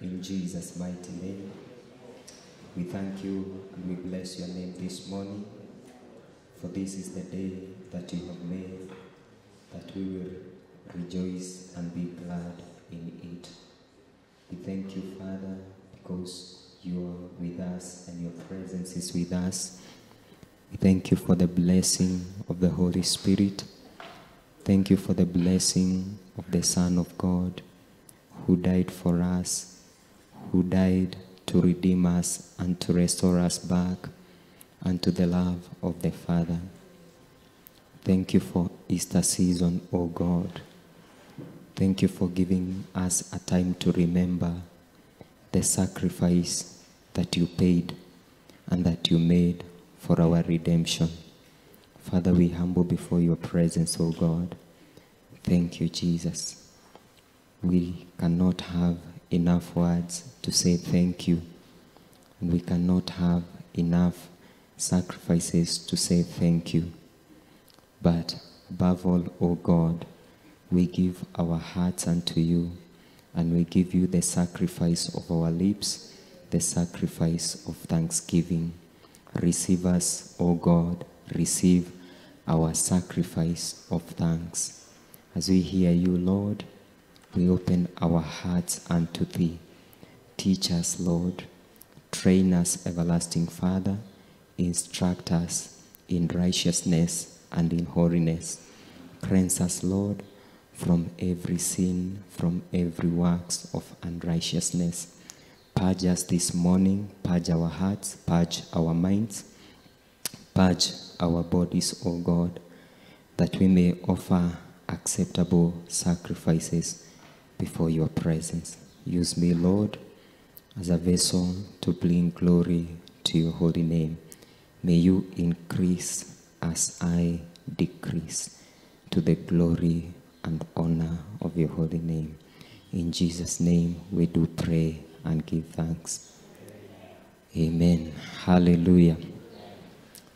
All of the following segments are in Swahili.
In Jesus' mighty name, we thank you and we bless your name this morning, for this is the day that you have made, that we will rejoice and be glad in it. We thank you, Father, because you are with us and your presence is with us. We thank you for the blessing of the Holy Spirit. Thank you for the blessing of the Son of God, who died for us, who died to redeem us and to restore us back unto the love of the Father. Thank you for Easter season, O God. Thank you for giving us a time to remember the sacrifice that you paid and that you made for our redemption. Father, we humble before your presence, O God. Thank you, Jesus. We cannot have enough words to say thank you, and we cannot have enough sacrifices to say thank you. But above all, O God, we give our hearts unto you, and we give you the sacrifice of our lips, the sacrifice of thanksgiving. Receive us, O God, receive our sacrifice of thanks. As we hear you, Lord, we open our hearts unto thee. Teach us, Lord. Train us, everlasting Father. Instruct us in righteousness and in holiness. Cleanse us, Lord, from every sin, from every works of unrighteousness. Purge us this morning, purge our hearts, purge our minds, purge our bodies, O God, that we may offer acceptable sacrifices before your presence. Use me, Lord, as a vessel to bring glory to your holy name. May you increase as I decrease, to the glory and honor of your holy name. In Jesus' name we do pray and give thanks. Amen. Hallelujah.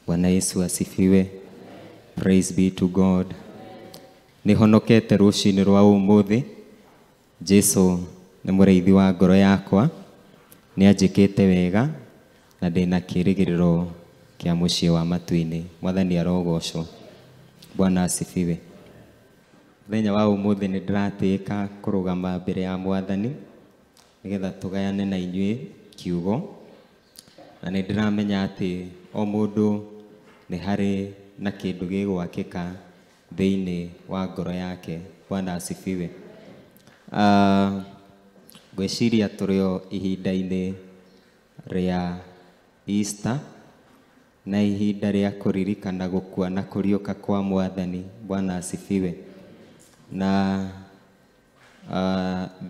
Bwana Yesu asifiwe. Praise be to God. Nihonokete rushini rwa umuthi. Jesu ni mũrĩithi wa ngoro yakwa. Nĩ anjĩkĩte wega na ndĩna kĩĩrĩgĩrĩro kĩa mũciĩ wa matu-inĩ. Mwathani arogocwo. Bwana asifiwe. Mũthenya wa umuthi nĩ ndĩratĩĩka kũrũgama mbere ya Mwathani nigetha tũgayane na inyuĩ kiugo. Na nĩ ndĩramenya atĩ o mũndũ nĩ harĩ na kĩndũ gĩgwakĩka thĩinĩ wa ngoro yake. Bwana asifiwe. Ngwĩciria tũrĩ o ihinda-inĩ rĩa Easter, na ihinda rĩa kũririkana gũkua na kũriũka kwa Mwathani. Bwana asifiwe. Na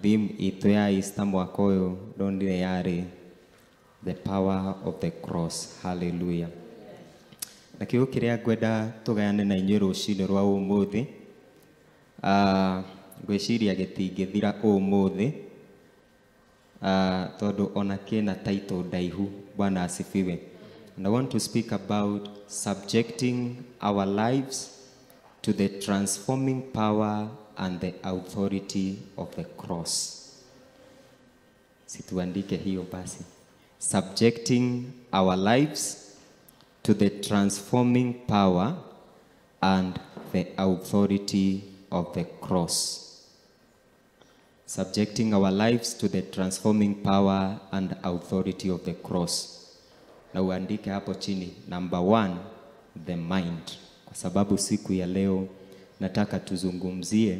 theme itũ ya Easter mwaka ũyũ ndonire yarĩ the power of the cross. Hallelujah. Na kiugo kĩrĩa ngwenda tũgayane na inyuĩ rũciinĩ rwa ũmũthĩ, ngwĩciria gĩtingĩthira ũmũthĩ, tondũ ona kĩna title ndaihu. Bwana asifiwe. And I want to speak about subjecting our lives to the transforming power and the authority of the cross. Situandike hiyo basi. Subjecting our lives to the transforming power and the authority of the cross. Subjecting our lives to the transforming power and authority of the cross. Na uandike hapo chini, number 1, the mind. Kwa sababu siku ya leo nataka tuzungumzie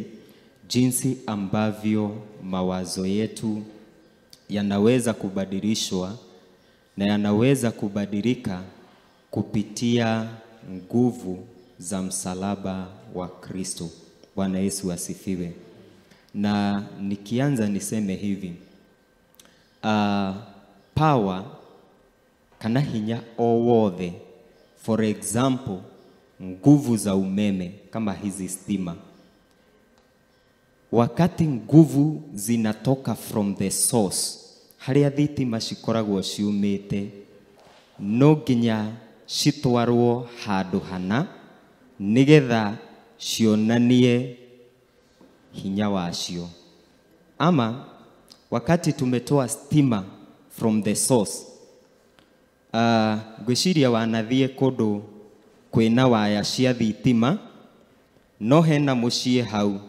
jinsi ambavyo mawazo yetu yanaweza kubadilishwa na yanaweza kubadilika kupitia nguvu za msalaba wa Kristo. Bwana Yesu asifiwe. Na nikianza niseme hivi, power kana hinya o wothe, for example, nguvu za umeme kama hizi stima. Wakati nguvu zinatoka from the source, haria thitima cikoragwo ciumĩte, no nginya citwarwo handũ hana nigetha cionanie hinya wacio. Ama wakati tumetoa stima from the source, gwiciria wanathie kundu kwina waya cia thitima, no hena mucie hau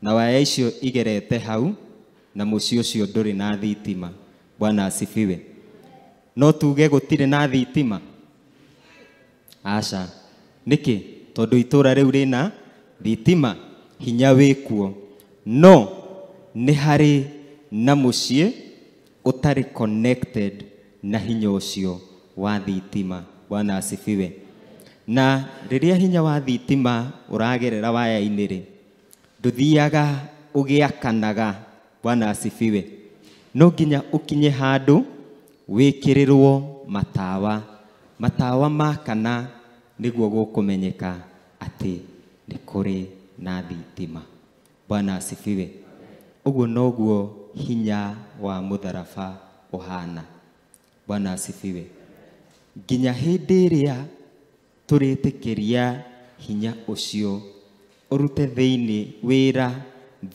na waya icio igerete hau na mucie ucio nduri na thitima. Bwana asifiwe. No tuge gutire na thitima? Aca. Niki? Tondu itura riu rina thitima, hinya wikuo. No ni hari na mucie utari connected na hinya ucio wa thitima. Bwana asifiwe. Na riria hinya wa thitima uragerera waya-ini ri, nduthiaga ugiakanaga. Bwana asifiwe. No nginya ukinye handu wikirirwo matawa makana niguo gukumenyeka ati ni kuri na thitima. Bwana asifiwe. Uguo noguo hinya wa mutharaba uhana. Bwana asifiwe. Nginya hindi iria turitikiria hinya ucio urute thiini wira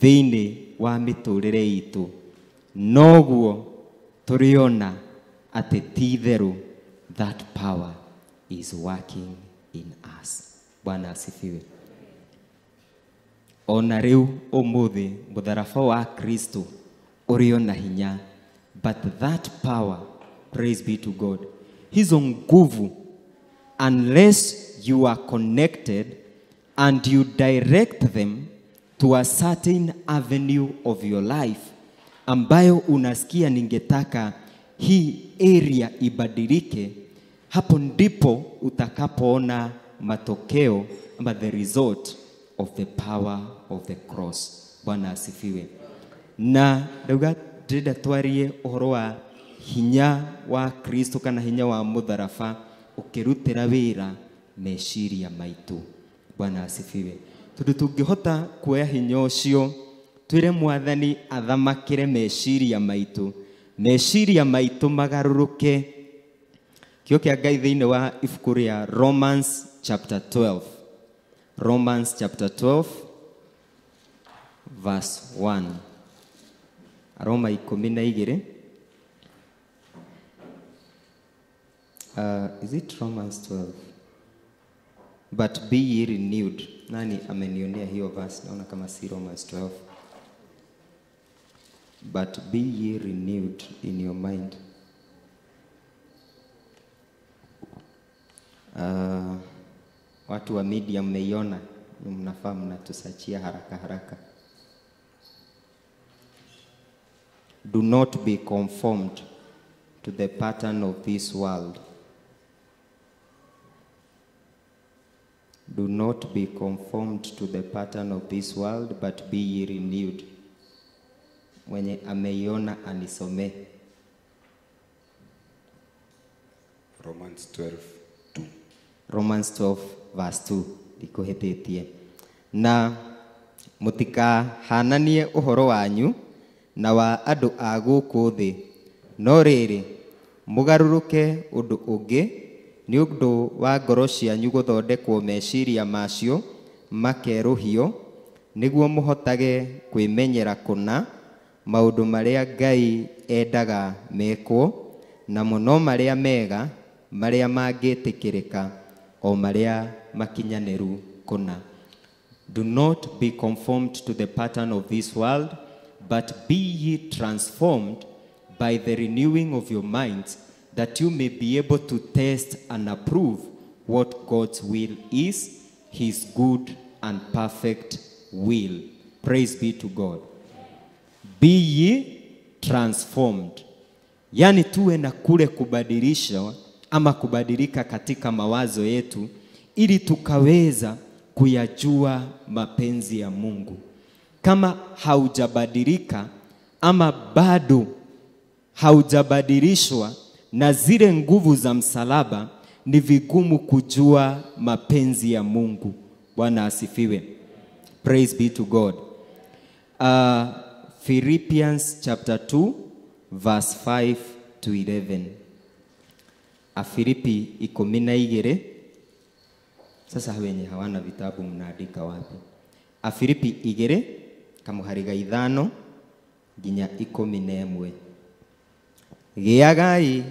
thiini wa miturire itu, noguo turiona ati titheru that power is working in us. Bwana asifiwe. Ona riu umuthi mutharaba wa Kristo uriona hinya, but that power, praise be to God, hizo nguvu, unless you are connected and you direct them to a certain avenue of your life ambayo unasikia ningetaka hii area ibadilike, hapo ndipo utakapoona matokeo ama the result of the power of the cross. Bwana asifiwe. Na ndauga ndĩrenda twarie ũhoro wa hinya wa Kristo kana hinya wa mutharaba ukirutira wira meciria maitu. Bwana asifiwe. Tondu tungihota kuoya hinya ucio twire Mwathani athamakire meciria maitu magaruruke. Kio kia Ngai thiini wa ibuku ria Romans chapter 12. Romans chapter 12 verse 1. Roma 12. Is it Romans 12? But be ye renewed. Nani amenionea hiyo verse? Naona kama si Romans 12. But be ye renewed in your mind. Watu wa media mmeiona, mnafaa mnatusachia haraka. Do not be conformed to the pattern of this world. Do not be conformed to the pattern of this world, but be ye renewed. Mwenye ameiona anisome. Romans 12:2. Romans 12 verse 2. Ikuhetetie. Na mutika hananie uhoro wanyu na wa andu a guku thi, no riri mugaruruke undu ungi ni undu wa ngoro cianyu guthondekwo meciria macio makeruhio, niguo muhotage kwimenyera kuna maundu maria Ngai endaga mekwo, na muno maria mega, maria mangitikirika, o maria makinyaniru kuna. Do not be conformed to the pattern of this world, but be ye transformed by the renewing of your minds, that you may be able to test and approve what God's will is, his good and perfect will. Praise be to God. Be ye transformed. Yani tuwe na kule kubadilisha ama kubadilika katika mawazo yetu, ili tukaweza kuyajua mapenzi ya Mungu. Kama haujabadilika ama bado haujabadilishwa na zile nguvu za msalaba, ni vigumu kujua mapenzi ya Mungu. Bwana asifiwe. Praise be to God. Philippians chapter 2 verse 5 to 11. Afilipi 12. Sasa wenye hawana vitabu mnaandika wapi? Afilipi 2 kamuhariga 5 nginya 11. Gĩagai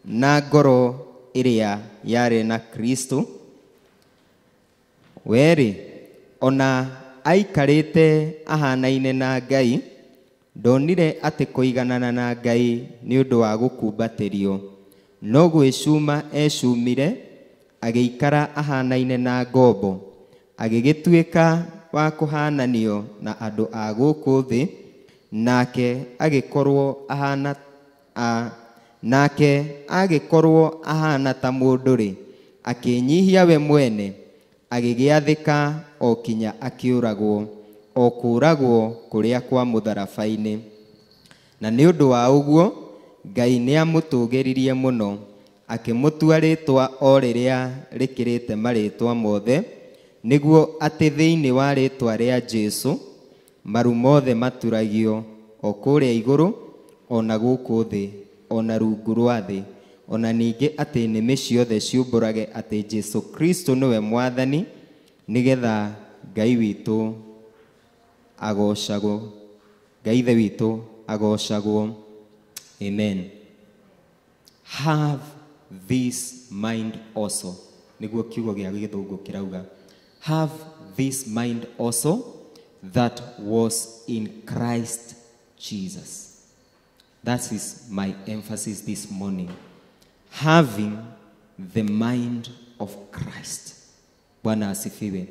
na ngoro ĩrĩa yarĩ na Kristo, weri ona aikarĩte ahanaine na Ngai, ndonire atĩ kũiganana na Ngai nĩ ũndũ wa gũkumbatĩrio, no gwĩcuma ecumire, agĩikara ahanaine na ngombo, agĩgĩtuĩka wa kũhananio na andũ a gũkũ thĩ, nake agĩkorwo ahana ta mũndũ-rĩ, akĩnyihia we mwene, agĩgĩathĩka o kinya akĩũragwo, o kũragwo kũrĩa kwa mũtharaba-inĩ. Na nĩ ũndũ wa ũguo Ngai nĩamũtũgĩririe mũno, akĩmũtua rĩtwa o rĩrĩa rĩkĩrĩte marĩtwa mothe, nĩguo atĩ thĩinĩ wa rĩtwa rĩa Jesũ maru mothe maturagio, o kũrĩa igũrũ, ona gũkũ thĩ, ona rungu rwa thĩ, ona ningĩ atĩ nĩmĩ ciothe ciumbũrage atĩ Jesũ Kristo nĩwe Mwathani, nĩgetha Ngai witũ agocagwo, Ngai ithe witũ agocagwo. Amen. Have this mind also. Nĩguo kiugo gĩa gĩthũngũ kĩrauga, have this mind also that was in Christ Jesus. That is my emphasis this morning. Having the mind of Christ. Bwana asifiwe.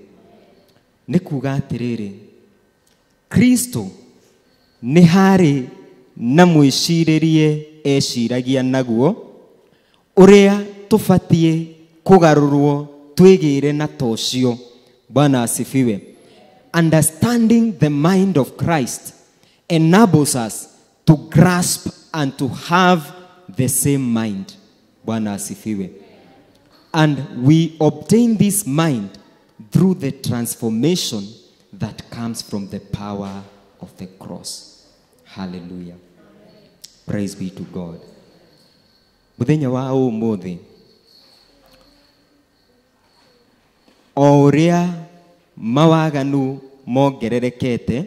Nĩ kuuga atĩrĩrĩ, Kristo nĩ harĩ na mwĩcirĩrie eciragia naguo, ũrĩa tũbatiĩ kũgarũrwo twĩgĩre na tocio. Bwana asifiwe. Understanding the mind of Christ enables us to grasp and to have the same mind. Bwana asifiwe. And we obtain this mind through the transformation that comes from the power of the cross. Hallelujah. Praise be to God. Muthenya wa ũmũthĩ, o ũrĩa mawaganu mongererekete,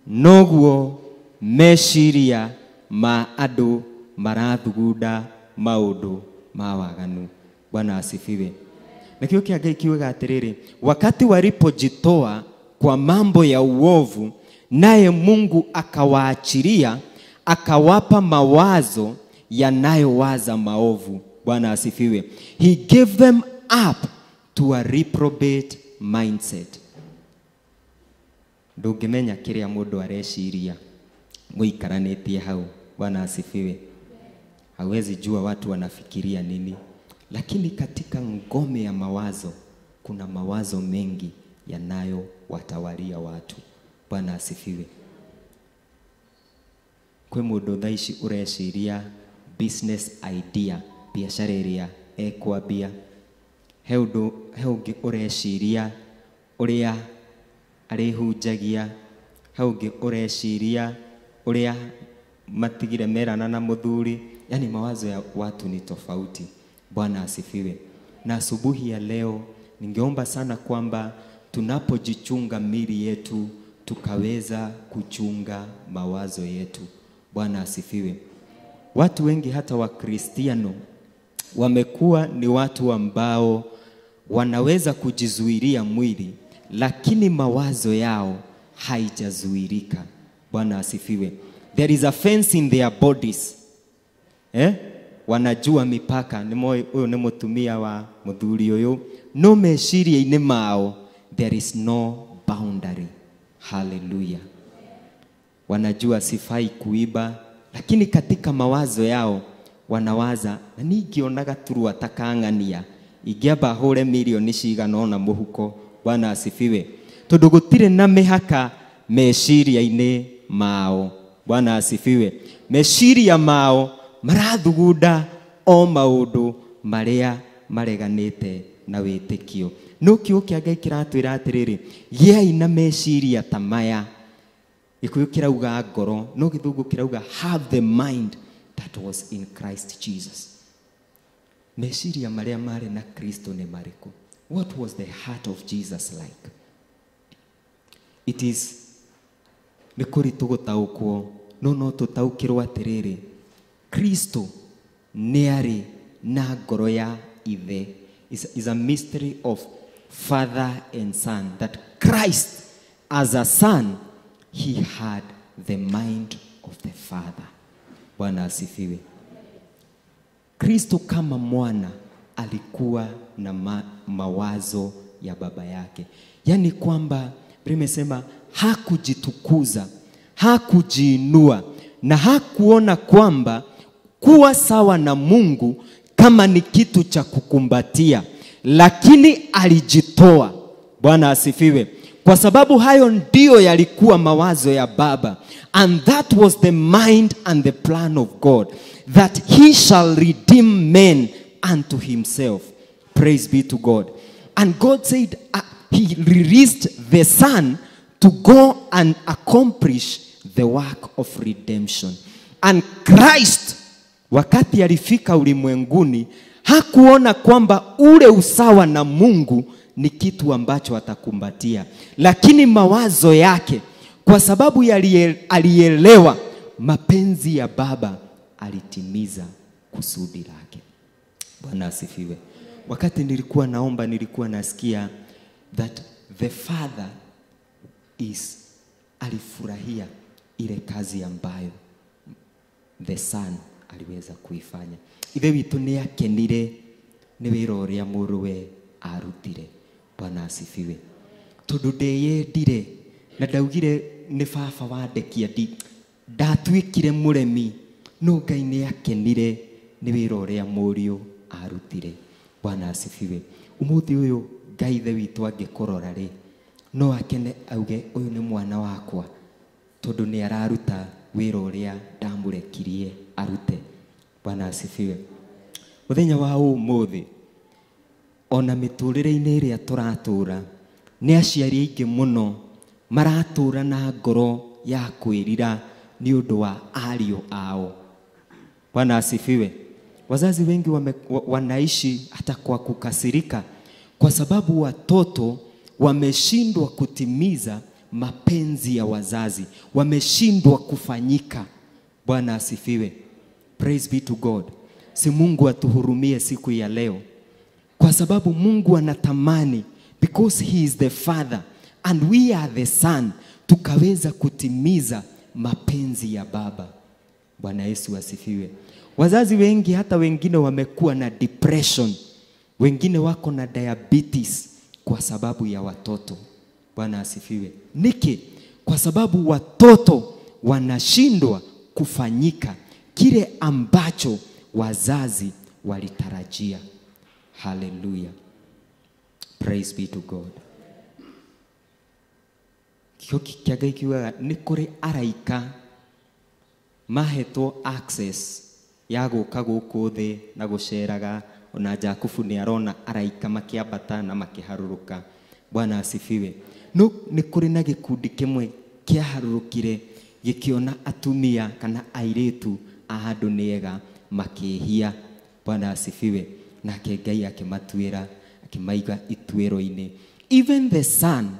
noguo meciria ma andũ marathugunda maũndũ ma waganu. Bwana asifiwe. Nakio kia Ngai kiuga atĩrĩrĩ, wakati walipojitoa kwa mambo ya uovu, naye Mungu akawaachilia, akawapa mawazo yanayowaza maovu. Bwana asifiwe. He gave them up to a reprobate mindset. Ndũngĩmenya kĩrĩa mũndũ areciria mũikaranĩtie hau. Bwana asifiwe. Hawezi jua watu wanafikiria nini, lakini katika ngome ya mawazo kuna mawazo mengi yanayowatawalia watu. Bwana asifiwe. Kwe mũndũ thaa ici ũreciria business idea, biashara ĩrĩa ekwambia. He ũngĩ ũreciria ũrĩa arĩhunjagia. He ũngĩ ũreciria ũrĩa matigire merana na mũthuri. Yani mawazo ya watu ni tofauti. Bwana asifiwe. Na asubuhi ya leo ningeomba sana kwamba tunapojichunga mili yetu tukaweza kuchunga mawazo yetu. Bwana asifiwe. Watu wengi hata wa Kristiano wamekuwa ni watu ambao wanaweza kujizuilia mwili, lakini mawazo yao haijazuirika. Bwana asifiwe. There is a fence in their bodies. Wanajua mipaka. Huyo ni mutumia wa muthuri uyu. No meciria-inĩ mao there is no boundary. Hallelujah. Wanajua sifai kuiba, lakini katika mawazo yao wanawaza, na ningionaga turua takang'ania ingĩamba hũre milioni cigana ona mũhuko. Bwana asifiwe. Tondũ gũtirĩ na mĩhaka meciria-inĩ mao. Bwana asifiwe. Meciria mao marathugunda o maũndũ marĩa mareganĩte na wĩtĩkio. No kiugo kĩa Ngai kĩratwĩra atĩrĩrĩ, gĩai na meciria ta maya. Gĩkũyũ kĩrauga ngoro, no gĩthũngũ kĩrauga have the mind that was in Christ Jesus. Meciria marĩa marĩ na Kristo nĩ marĩkũ? What was the heart of Jesus like? It is nĩ kũritũ gũtaũkwo, no tũtaũkĩrwo atĩrĩrĩ, Kristo nĩ arĩ na ngoro ya ithe. Is a mystery of father and son, that Christ as a son, he had the mind of the father. Bwana asifiwe. Kristo kama mwana alikuwa na mawazo ya baba yake. Yani kwamba nimesema hakujitukuza, hakujiinua, na hakuona kwamba kuwa sawa na Mungu kama ni kitu cha kukumbatia, lakini alijitoa. Bwana asifiwe. Kwa sababu hayo ndio yalikuwa mawazo ya baba. And that was the mind and the plan of God, that he shall redeem men unto himself. Praise be to God. And God said he released the son to go and accomplish the work of redemption. And Christ, wakati alifika ulimwenguni, hakuona kwamba ule usawa na Mungu ni kitu ambacho atakumbatia, lakini mawazo yake, kwa sababu alielewa mapenzi ya baba, alitimiza kusudi lake. Bwana asifiwe. Wakati nilikuwa naomba, nilikuwa nasikia that the father alifurahia ile kazi ambayo the son aliweza kuifanya. Ithe witũ nĩ akenire nĩ wĩra ũrĩa mũrũwe arutire. Bwana asifiwe. Tondũ ndeyendire na ndaugire nĩ baba wandekia ndatuĩkire mũremi, no Ngai nĩ akenire nĩ wĩra ũrĩa mũriũ arutire. Bwana asifiwe. Umuthi ũyũ Ngai ithe witũ angĩkũrora rĩ, no akene auge ũyũ nĩ mwana wakwa, tondũ nĩ araruta wĩra ũrĩa ndamũrekirie arute. Bwana asifiwe. Mũthenya wa ũmũthĩ, ona mĩtũrĩre-inĩ ĩrĩa tũratũra, nĩ aciari aingĩ mũno maratũra na ngoro ya kwĩrira ni ũndũ wa ariũ ao. Bwana asifiwe. Wazazi wengi wanaishi hata kwa kukasirika, kwa sababu watoto wameshindwa kutimiza mapenzi ya wazazi, wameshindwa kufanyika. Bwana asifiwe. Praise be to God. Si Mungu atuhurumie siku ya leo, kwa sababu Mungu anatamani, because he is the father and we are the son, tukaweza kutimiza mapenzi ya baba. Bwana Yesu asifiwe. Wazazi wengi, hata wengine wamekuwa na depression, wengine wako na diabetes kwa sababu ya watoto. Bwana asifiwe. Niki? Kwa sababu watoto wanashindwa kufanyika kile ambacho wazazi walitarajia. Hallelujah. Praise be to God. Kioki kiagai kiwa ni kuri araika mahetwo access ya gũka gũkũ thĩ na gũceraga. Ona Jakubu nĩ arona araika makiambata na makiharũrũka. Bwana asifiwe. No nĩ kũrĩ na gĩkundi kĩmwe kĩaharũrũkire gĩkĩona atumia kana airĩtu a handũ nĩega makĩhia. Bwana asifiwe. Nake Ngai akĩmatuĩra, akĩmaiga ituĩro-inĩ. Even the son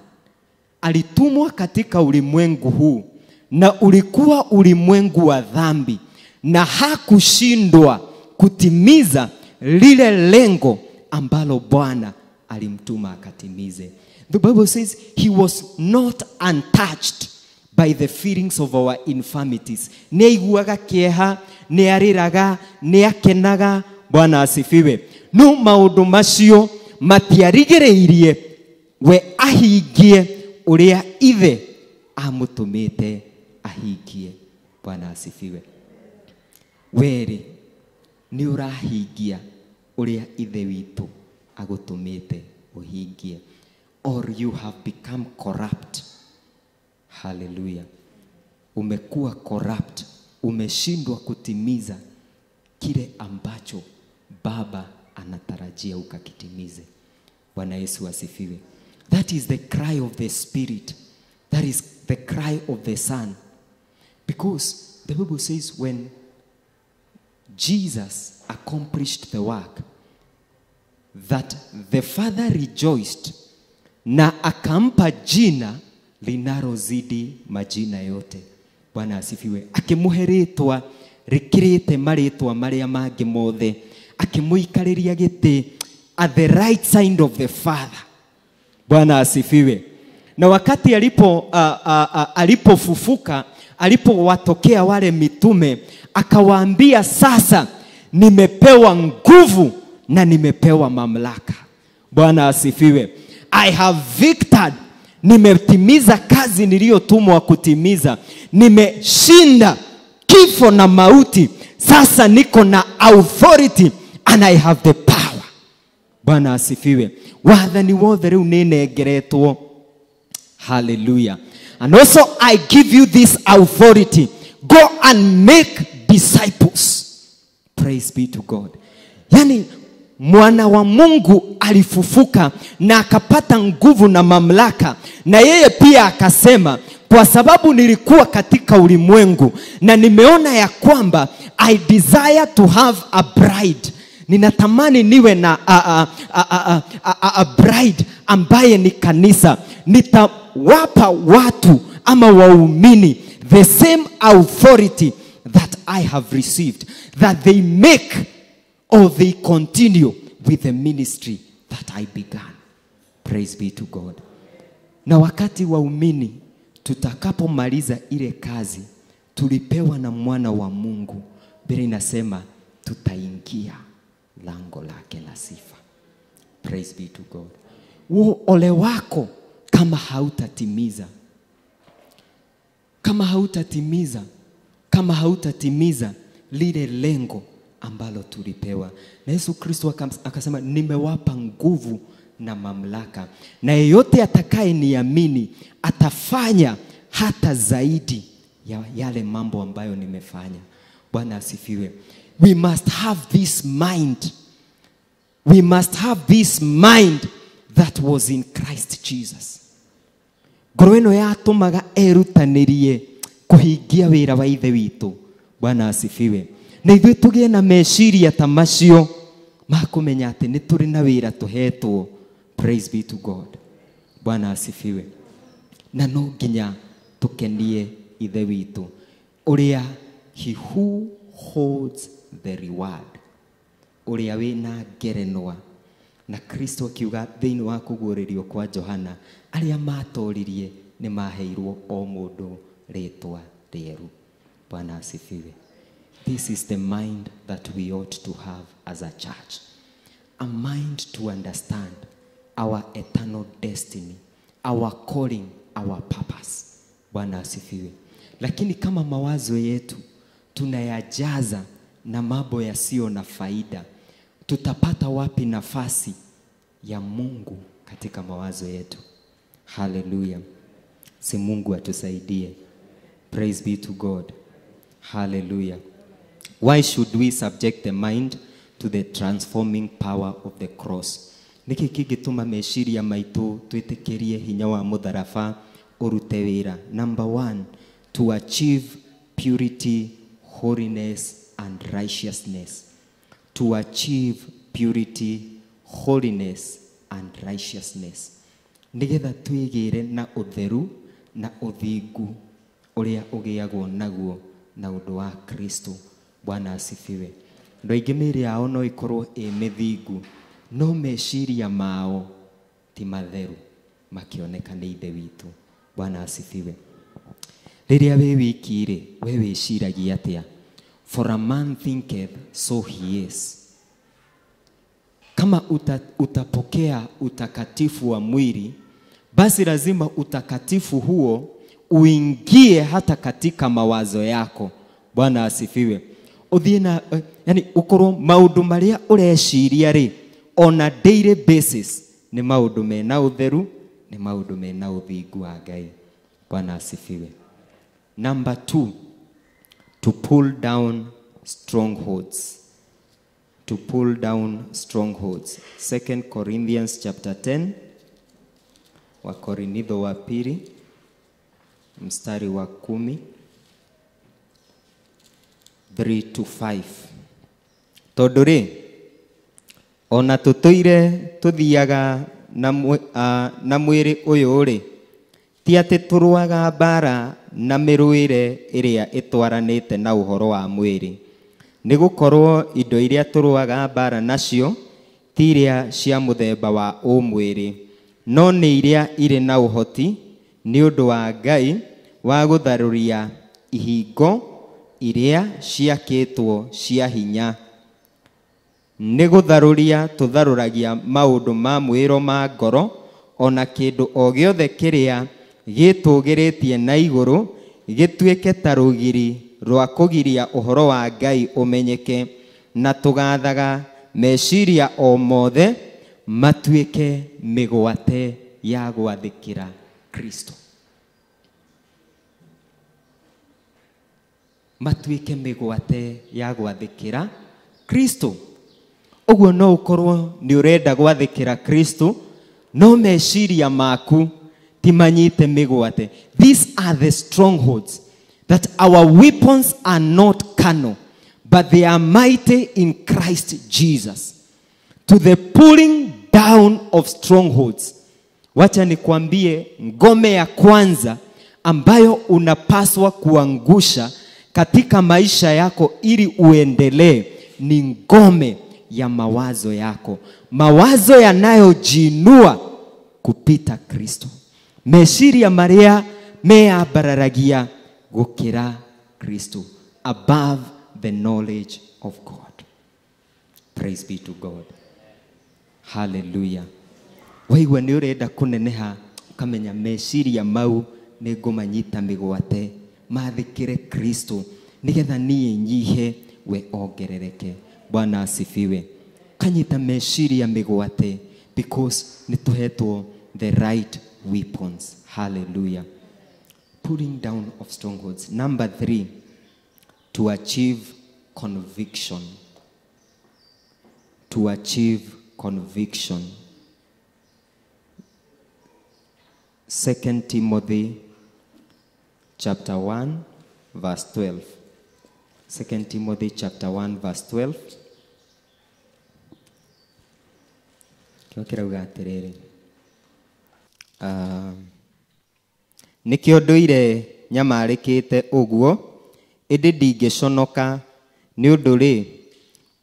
alitumwa katika ulimwengu huu, na ulikuwa ulimwengu wa dhambi, na hakushindwa kutimiza lile lengo ambalo Bwana alimtuma akatimize. The Bible says he was not untouched by the feelings of our infirmities. Nĩ aiguaga kĩeha, nĩ arĩraga, nĩ akenaga. Bwana asifiwe. No maũndũ macio matiarigĩrĩirie we ahingie ũrĩa ithe amũtũmĩte ahingie. Bwana asifiwe. Weri ni ũrahingia ũrĩa ithe witũ agũtũmĩte ũhingie, or you have become corrupt. Hallelujah. Umekuwa corrupt, umeshindwa kutimiza kile ambacho baba anatarajia ukakitimize. Bwana Yesu asifiwe. That is the cry of the Spirit. That is the cry of the Son. Because the Bible says when Jesus accomplished the work, that the Father rejoiced na akampa jina linalozidi majina yote. Bwana asifiwe. Akimuhe ritwa rikirite maritwa maria mangi mothe, akimuikariria giti at the right side of the Father. Bwana asifiwe. Na wakati alipofufuka, alipowatokea wale mitume, akawaambia sasa nimepewa nguvu na nimepewa mamlaka. Bwana asifiwe. I have victored. Nimetimiza kazi niliyotumwa kutimiza. Nimeshinda kifo na mauti. Sasa niko na authority and I have the power. Bwana asifiwe. Wathani wothe riu ninengeretwo. Hallelujah. And also I give you this authority. Go and make disciples. Praise be to God. Yani mwana wa Mungu alifufuka na akapata nguvu na mamlaka, na yeye pia akasema, kwa sababu nilikuwa katika ulimwengu na nimeona ya kwamba I desire to have a bride. Ninatamani niwe na a bride ambaye ni kanisa. Nitawapa watu ama waumini the same authority that I have received, that they make or they continue with the ministry that I began. Praise be to God. Na wakati waumini tutakapomaliza ile kazi tulipewa na mwana wa Mungu, Biblia inasema tutaingia lango lake la sifa. Praise be to God. Ole wako kama hautatimiza. Kama hautatimiza lile lengo ambalo tulipewa. Na Yesu Kristo akasema nimewapa nguvu na mamlaka, na yeyote atakaye niamini atafanya hata zaidi ya yale mambo ambayo nimefanya. Bwana asifiwe. We must have this mind. We must have this mind that was in Christ Jesus. Ngoro ya tumaga erutanirie kuhingia wira wa ithe witu. Bwana asifiwe. Na ithuĩ tũgĩe na meciria ta macio makumenya atĩ nĩ tũrĩ na wĩra tũhetwo. Praise be to God. Bwana asifiwe. Na no nginya tũkenie ithe witũ ũrĩa he who holds the reward, ũrĩa wĩna ngerenwa. Na Kristo akiuga thĩinĩ wa kũguũrĩrio kwa Johana, arĩa matoririe nĩ maheirwo o mũndũ rĩtwa rĩerũ. Bwana asifiwe. This is the mind that we ought to have as a church. A mind to understand our eternal destiny, our calling, our purpose. Bwana asifiwe. Lakini kama mawazo yetu tunayajaza na mambo yasiyo na faida, tutapata wapi nafasi ya Mungu katika mawazo yetu? Hallelujah. Si Mungu atusaidie. Praise be to God. Hallelujah. Why should we subject the mind to the transforming power of the cross? Niki kigituma meciria maitu twitikirie hinya wa mutharaba urute wira. Number 1, to achieve purity, holiness and righteousness. To achieve purity, holiness and righteousness. Nigetha twigire na utheru na uthingu uria ugiagwo naguo na undu wa Kristo. Bwana asifiwe. Ndo aingĩ mĩĩrĩ yao no ikorwo mĩthingu, no meciria mao ti matheru makioneka nĩ ithe witũ. Bwana asifiwe. Rĩrĩa we wiki-rĩ, we wĩciragia atĩa? For a man thinketh, so he is. Kama utapokea utakatifu wa mwili, basi lazima utakatifu huo uingie hata katika mawazo yako. Bwana asifiwe. Uthina yani ukorwo maundu maria ureciria ri on a daily basis ni maundu mena utheru, ni maundu mena uthingu wa Ngai. Bwana asifiwe. Number 2, to pull down strongholds. To pull down strongholds. 2 Corinthians chapter 10, Wakorintho wa pili mstari wa 10, 3 to 5. Tondu ri ona tutoire tuthiaga na mwiri uyu ri ti ati turuaga bara na miruire iria itwaranite na uhoro wa mwiri. Nigukorwo indo iria turuaga bara nacio ti iria cia muthemba wa umwiri, no ni iria iri na uhoti ni undu wa Ngai wa gutharuria ihingo iria ciakitwo cia hinya. Nigutharuria tutharuragia maundu ma mwiro ma ngoro, ona kindu o giothe kiria gitugiritie na iguru gituike ta rugiri rwa kugiria uhoro wa Ngai umenyeke, na tugathaga meciria o mothe matuike migwate ya gwathikira Kristo. Matuike migwate ya gwathikira Kristo. Uguo no ukorwo ni urenda gwathikira Kristo, no meciria maku ti manyite migwate. These are the strongholds, that our weapons are not carnal, but they are mighty in Christ Jesus, to the pulling down of strongholds. Wacha nikwambie, ngome ya kwanza ambayo unapaswa kuangusha katika maisha yako ili uendelee ni ngome ya mawazo yako. Mawazo yanayojinua kupita Kristo. Meciria maria meambararagia gukira Kristo, above the knowledge of God. Praise be to God. Hallelujah. Waigua ni urenda kuneneha ukamenya meciria mau ni ngumanyita migwate mathikire Kristo nigetha nie nyihe we ongerereke. Bwana asifiwe. Kanyita meciria migwate because nituhetwo the right weapons. Hallelujah. Pulling down of strongholds. Number 3, to achieve conviction. To achieve conviction. 2 Timothy chapter 1 verse 12. 2 Timothy chapter 1 verse 12. Kirauga atiriri. Nikio nduire nyamarikite uguo indi ndingiconoka ni undu ri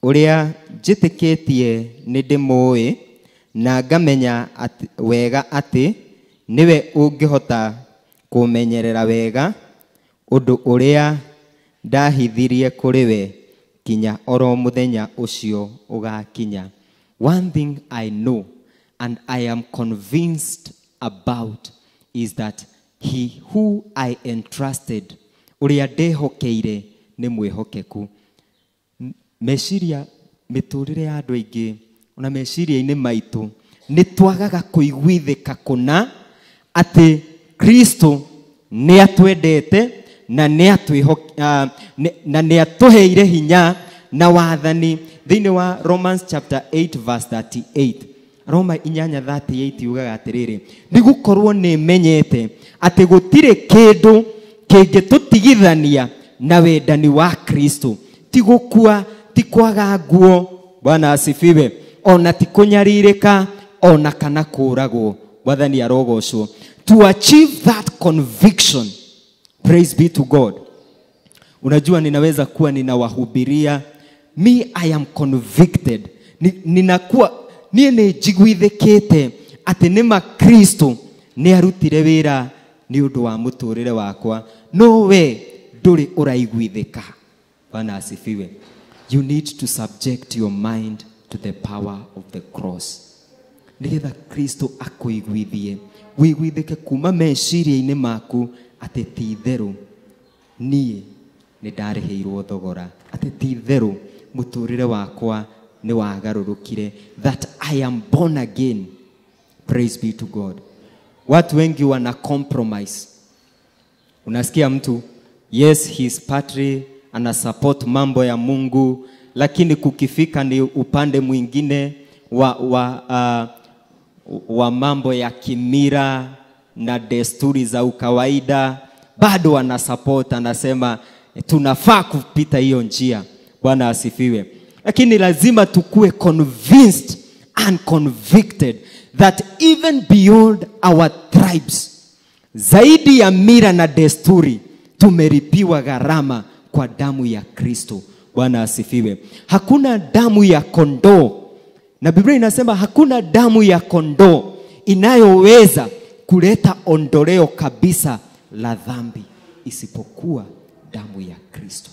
uria njitikitie ni ndimui na ngamenya wega ati niwe ungihota kumenyerera wega undu uria ndahithirie kuri we kinya oro muthenya ucio ugakinya. One thing I know and I am convinced about is that he who I entrusted, uria ndehokeire ni mwihokeku. Meciria miturire ya andu aingi ona meciria-ini maitu ni twagaga kuiguithika kuna ati Kristo ni atwendete na ni atuheire hinya na wathani. Thiini wa Romans chapter 8 verse 38, Roma 8:38 yugaga atiriri, nigukorwo ni menyete ati gutire kindu kingitutigithania na wendani wa Kristo, ti gukua, ti kwaga nguo, Bwana asifiwe, ona ti kunyaririka, ona kana kuragwo. Wathani arogocwo. To achieve that conviction, praise be to God. Unajua ninaweza kuwa ninawahubiria, me I am convicted, ninakuwa nie ni jiguithikite ati nima Kristo ni arutire wira ni undu wa muturire wakwa, no we nduri uraiguithika. Bwana asifiwe. You need to subject your mind to the power of the cross. Nigetha Kristo akuiguithie, wiguithike kuma meciria-ini maku ati ti theru nie ni ndariheirwo thogora, ati ti theru muturire wakwa ni wagarurukire, that I am born again. Praise be to God. Watu wengi wana compromise. Unasikia mtu, yes, he is partly ana support mambo ya Mungu, lakini kukifika ni upande mwingine wa mambo ya kimira na desturi za ukawaida, bado ana support, anasema tunafaa kupita hiyo njia. Bwana asifiwe. Lakini lazima tukue convinced and convicted that even beyond our tribes zaidi ya mila na desturi, tumelipiwa gharama kwa damu ya Kristo. Bwana asifiwe. Hakuna damu ya kondoo, na Biblia inasema hakuna damu ya kondoo inayoweza kuleta ondoleo kabisa la dhambi isipokuwa damu ya Kristo.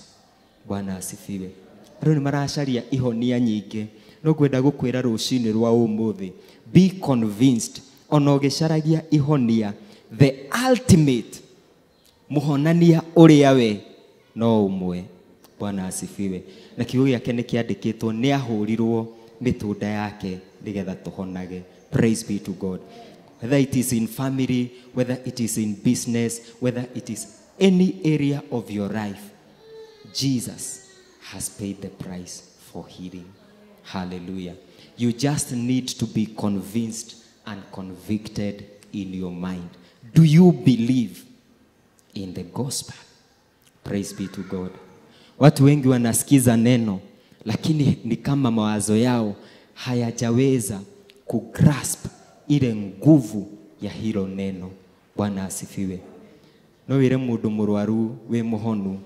Bwana asifiwe. Rero ni marasharia ihonia nyingi. No kwenda gukwira rucini rwa umuthi, be convinced onogesharagia ihonia, the ultimate muhonania uria we no umwe. Bwana asifiwe. Na kiugo yake ni kiandikitwo ni ahurirwo mitunda yake nigetha tuhonage. Praise be to God. Whether it is in family, whether it is in business, whether it is any area of your life, Jesus has paid the price for healing. Hallelujah. You just need to be convinced and convicted in your mind. Do you believe in the gospel? Praise be to God. Watu wengi wanasikiza neno, lakini ni kama mawazo yao hayajaweza kugrasp ile nguvu ya hilo neno. Bwana asifiwe. No wire mundu murwaru we muhonu,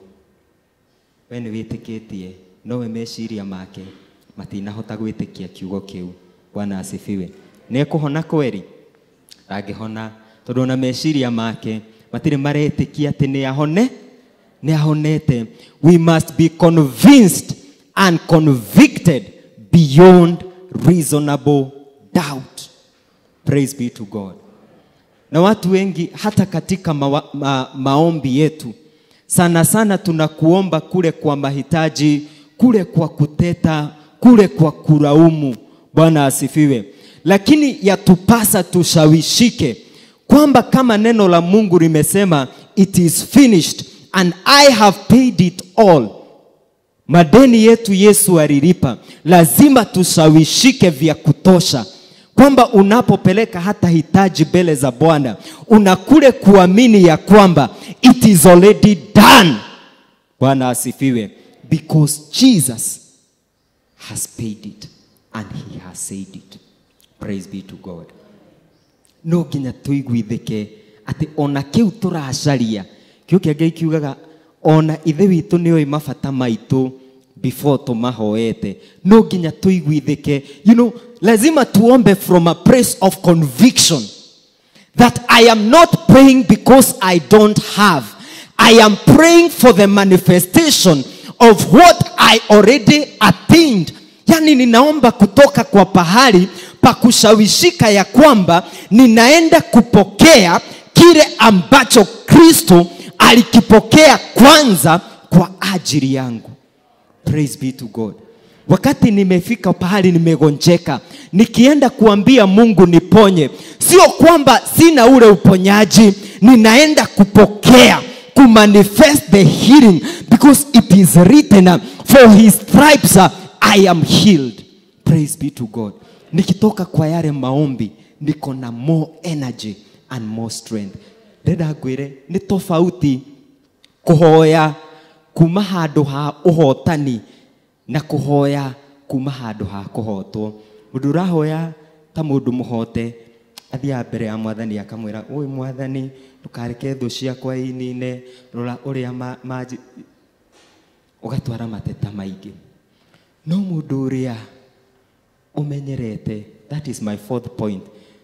we ni witikitie, no we meciria make matinahota gwitikia kiugo kiu. Bwana asifiwe. Ne kuhona kweli agihona tondu na meciria make matire maretikia ati ni ahonete. We must be convinced and convicted beyond reasonable doubt. Praise be to God. Na watu wengi hata katika maombi yetu sana sana tunakuomba kule kwa mahitaji, kule kwa kuteta, kule kwa kulaumu. Bwana asifiwe. Lakini yatupasa tushawishike kwamba kama neno la Mungu limesema it is finished and I have paid it all. Madeni yetu Yesu alilipa. Lazima tushawishike vya kutosha kwamba unapopeleka hata hitaji mbele za Bwana unakule kuamini ya kwamba it is already done. Bwana asifiwe. Because Jesus has paid it and he has said it. Praise be to God. No kinya tuiguithike ati ona kiu turacaria kiu kiange kiugaga ona ithe witu nioi mabata maitu before tumahoete. No kinya tuiguithike. You know, lazima tuombe from a place of conviction that I am not praying because I don't have. I am praying for the manifestation of what I already attained. Yani ninaomba kutoka kwa pahali pa kushawishika ya kwamba ninaenda kupokea kile ambacho Kristo alikipokea kwanza kwa ajili yangu. Praise be to God. Wakati nimefika pahali nimegonjeka, nikienda kuambia Mungu niponye, sio kwamba sina ule uponyaji, ninaenda kupokea, kumanifest the healing, because it is written, for his stripes I am healed. Praise be to God. Nikitoka kwa yale maombi, niko na more energy and more strength. Deda gwire, ni tofauti kuhoya kuma handu ha uhotani na kuhoya kuma handu ha kuhotwo. Mundu rahoya ta mundu muhote athia mbere ya mwathani akamwira, "Oi mwathani, ndukareke thu ciakwa inine, rora uria maji ugatwara mateta maingi." No mundu uria umenyerete, that is my fourth point,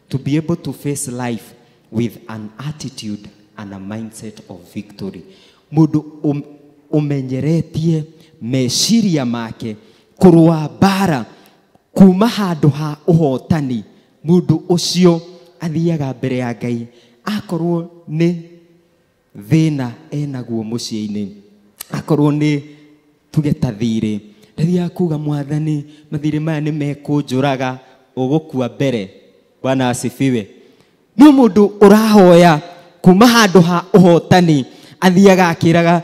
to be able to face life with an attitude and a mindset of victory. Mundu umenyeretie meciria make kurwa bara kuma handu ha uhotani. Mundu ucio athiaga mbere ya Ngai akorwo ni thina enaguo muciini, akorwo ni tugeta thiri, ndathia kuga mwathani mathiri maya ni mekunjuraga ugukua mbere. Bwana asifiwe. Ni mundu urahoya kuma handu ha uhotani athiaga akiraga,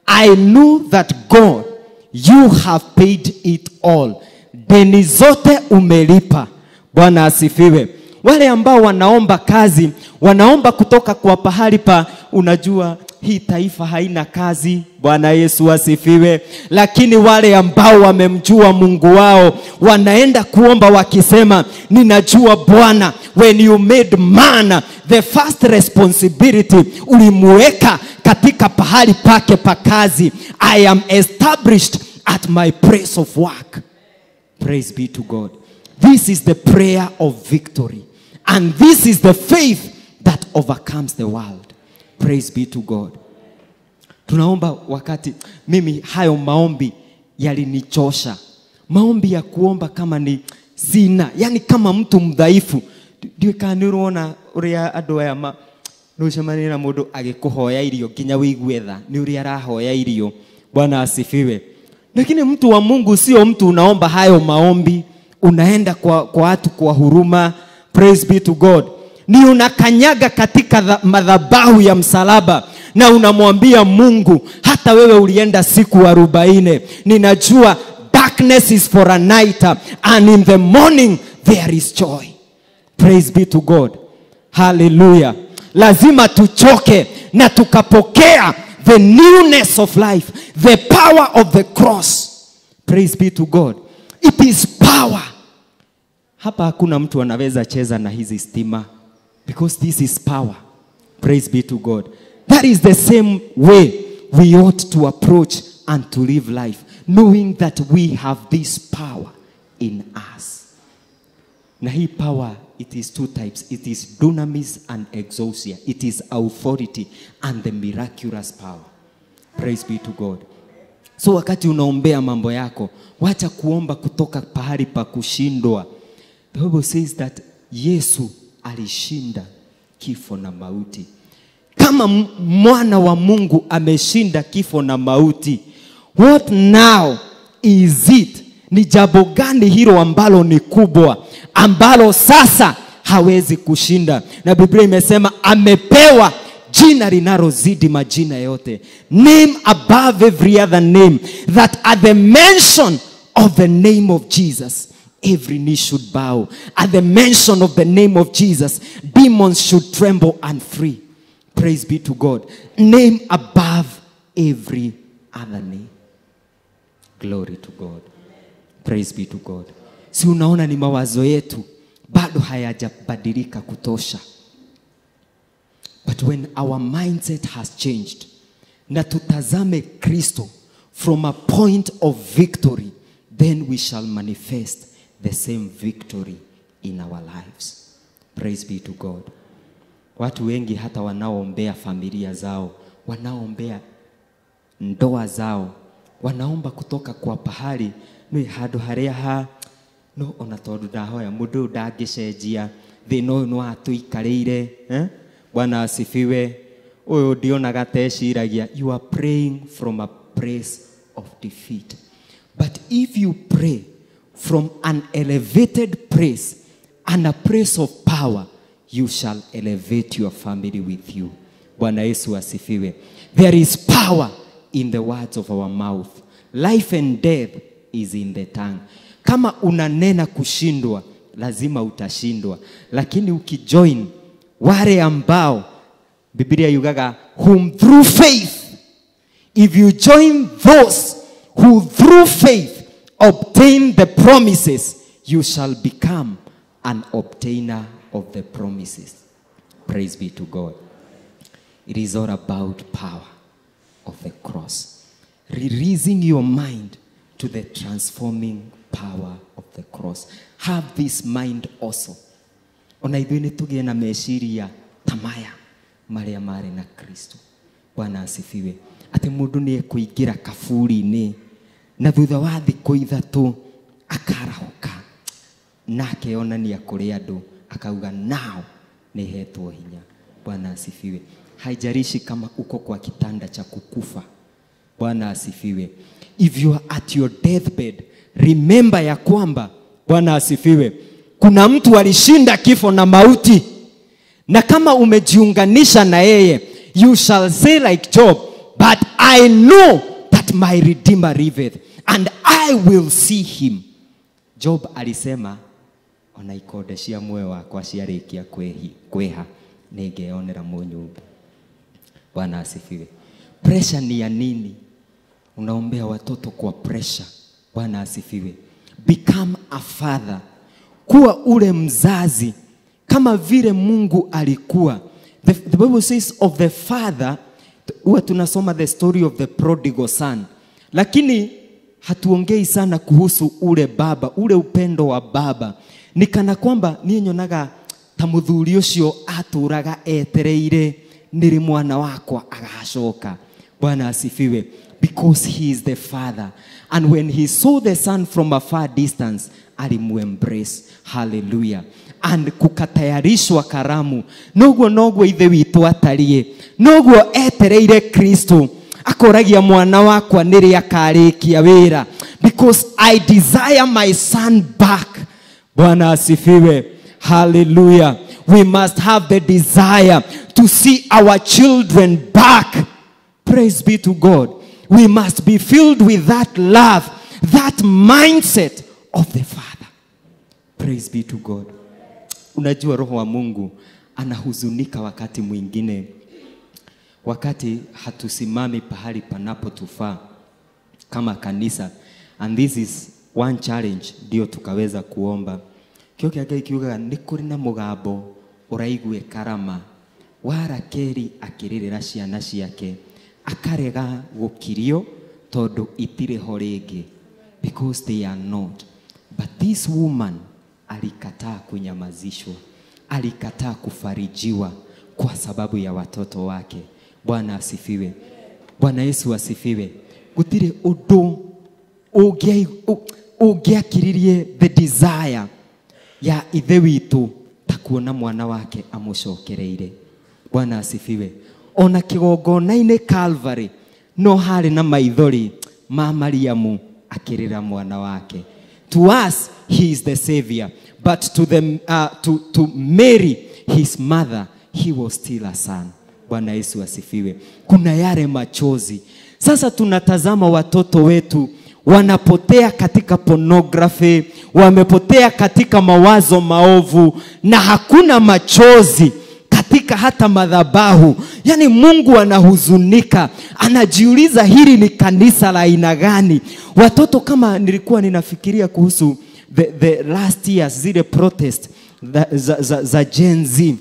I know that God, you have paid it all. Deni zote umelipa. Bwana asifiwe. Wale ambao wanaomba kazi, wanaomba kutoka kwa pahali pa unajua hii taifa haina kazi. Bwana Yesu asifiwe. Lakini wale ambao wamemjua Mungu wao wanaenda kuomba wakisema, ninajua Bwana, when you made man, the first responsibility ulimuweka katika pahali pake pa kazi. I am established at my place of work. Praise be to God. This is the prayer of victory. And this is the faith that overcomes the world. Praise be to God. Tunaomba wakati mimi hayo maombi yalinichosha. Maombi ya kuomba kama ni sina, yani kama mtu mdhaifu. Ndio kanirona uria andu aya ma nucemani na mundu agikuhoya irio kinya wiguetha ni uria arahoya irio. Bwana asifiwe. Lakini mtu wa Mungu sio mtu unaomba hayo maombi unaenda kwa watu kwa huruma. Praise be to God. Ni unakanyaga katika madhabahu ya msalaba na unamwambia Mungu, hata wewe ulienda siku 40. Ninajua darkness is for a night and in the morning there is joy. Praise be to God. Hallelujah. Lazima tuchoke na tukapokea the newness of life, the power of the cross. Praise be to God. It is power. Hapa hakuna mtu anaweza cheza na hizi stima, because this is power. Praise be to God. That is the same way we ought to approach and to live life, knowing that we have this power in us. Na hii power, it is two types. It is dunamis and exousia. It is authority and the miraculous power. Praise be to God. So wakati unaombea mambo yako, wacha kuomba kutoka pahali pa kushindwa. The Bible says that Yesu alishinda kifo na mauti. Kama mwana wa Mungu ameshinda kifo na mauti, what now is it? Ni jambo gani hilo ambalo ni kubwa, ambalo sasa hawezi kushinda? Na Biblia imesema amepewa jina linalozidi majina yote. Name above every other name, that at the mention of the name of Jesus, every knee should bow. At the mention of the name of Jesus, demons should tremble and flee. Praise be to God. Name above every other name. Glory to God. Praise be to God. Si unaona ni mawazo yetu bado hayajabadilika kutosha. But when our mindset has changed, na tutazame Kristo from a point of victory, then we shall manifest the same victory in our lives. Praise be to God. Watu wengi hata wanaoombea familia zao, wanaombea ndoa zao, wanaomba kutoka kwa pahali ni hado haria ha no ona tondu ndahoya mundu ndangicenjia thino no atuikareire. Bwana asifiwe. Uyu ndionaga teciragia. You are praying from a place of defeat. But if you pray from an elevated place and a place of power, you shall elevate your family with you. Bwana Yesu asifiwe. There is power in the words of our mouth. Life and death is in the tongue. Kama unanena kushindwa, lazima utashindwa. Lakini ukijoin wale ambao Biblia yugaga whom through faith, if you join those who through faith obtain the promises, you shall become an obtainer of the promises. Praise be to God. It is all about power of the cross. Releasing your mind to the transforming power of the cross. Have this mind also. Ona ithuĩ tũgĩe na meciria tamaya maria mari na Kristo. Bwana asifiwe. Ati mundu ni ekuingira kaburi-inĩ na thutha wa thikũ ithatũ akarahuka na akeonania kũrĩ andũ akauga now nihetwo hinya. Bwana asifiwe. Haijalishi kama uko kwa kitanda cha kukufa. Bwana asifiwe. If you are at your deathbed, remember ya kwamba Bwana asifiwe, kuna mtu alishinda kifo na mauti. Na kama umejiunganisha na yeye, you shall say like Job, but I know that my Redeemer liveth and I will see him. Job alisema, ona ikodeshia moyo wakwa ciarĩkia kweha ningeonera mũnyũmba. Bwana asifiwe. Pressure ni ya nini? Unaombea watoto kwa pressure. Bwana asifiwe. Become a father. Kuwa ule mzazi kama vile Mungu alikuwa. The Bible says of the father, huwa tunasoma the story of the prodigal son. Lakini hatuongei sana kuhusu ule baba, ule upendo wa baba. Ni kana kwamba niĩ nyonaga ta muthuri ucio aturaga etereire nĩrĩ mwana wakwa agacoka. Bwana asifiwe. Because he is the father. And when he saw the son from a far distance, alimuembrace. Hallelujah. And kukatayarishwa karamu. Noguo ithe witũ atarie. Noguo etereire Kristo. Akoragia mwana wakwa nĩrĩ akarĩkia wĩra. Because I desire my son back. Bwana asifiwe. Hallelujah. We must have the desire to see our children back. Praise be to God. We must be filled with that love, that mindset of the Father. Praise be to God. Unajua roho wa Mungu anahuzunika wakati mwingine, wakati hatusimami pahali panapotufaa kama kanisa. And this is one challenge ndio tukaweza kuomba. Kio kiaga ikiuga ni kuri na mugambo uraigwe karama wa Rakeli akiririra ciana ciake akarega gukirio tondu itire ho ringi, because they are not. But this woman alikataa kunyamazishwa, alikataa kufarijiwa kwa sababu ya watoto wake. Bwana asifiwe. Bwana Yesu asifiwe. Gutire undu ungiakiririe the desire ya ithe witu ta kuona mwana wake amucokereire. Bwana asifiwe. Ona kigongona-inĩ Calvary no hari na maithori ma Mariamu akirira mwana wake. To us he is the savior, but to Mary his mother, he was still a son. Bwana Yesu asifiwe. Kuna yale machozi. Sasa tunatazama watoto wetu wanapotea katika pornography, wamepotea katika mawazo maovu, na hakuna machozi katika hata madhabahu. Yani Mungu anahuzunika, anajiuliza hili ni kanisa la aina gani? Watoto, kama nilikuwa ninafikiria kuhusu the last years zile protest za Gen Z.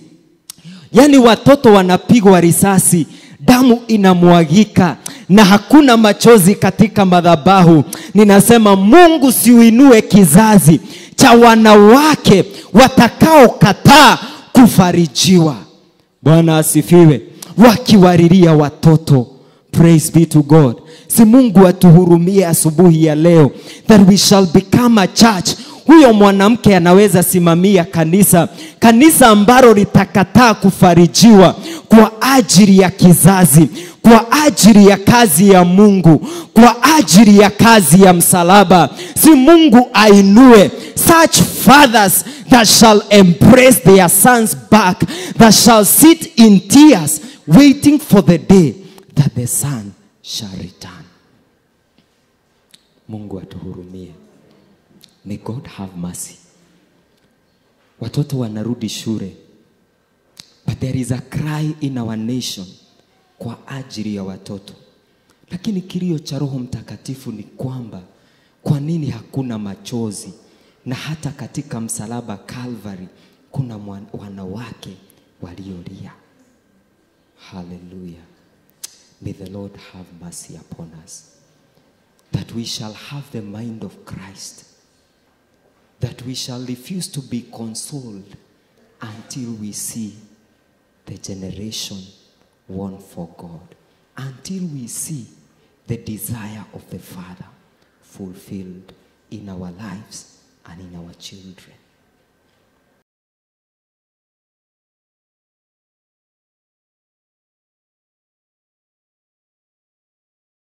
Yani watoto wanapigwa risasi, damu inamwagika na hakuna machozi katika madhabahu. Ninasema Mungu siuinue kizazi cha wanawake watakao kataa kufarijiwa. Bwana asifiwe. Wakiwariria watoto. Praise be to God. Si Mungu atuhurumie asubuhi ya leo, that we shall become a church. Huyo mwanamke anaweza simamia kanisa ambalo litakataa kufarijiwa kwa ajili ya kizazi, kwa ajili ya kazi ya Mungu, kwa ajili ya kazi ya msalaba. Si Mungu ainue such fathers that shall embrace their sons back, that shall sit in tears waiting for the day that the son shall return. Mungu atuhurumie. May God have mercy. Watoto wanarudi shule, but there is a cry in our nation kwa ajili ya watoto. Lakini kilio cha Roho Mtakatifu ni kwamba kwa nini hakuna machozi? Na hata katika msalaba Calvary kuna wanawake waliolia. Hallelujah. May the Lord have mercy upon us, that we shall have the mind of Christ, that we shall refuse to be consoled until we see the generation won for God, until we see the desire of the Father fulfilled in our lives and in our children.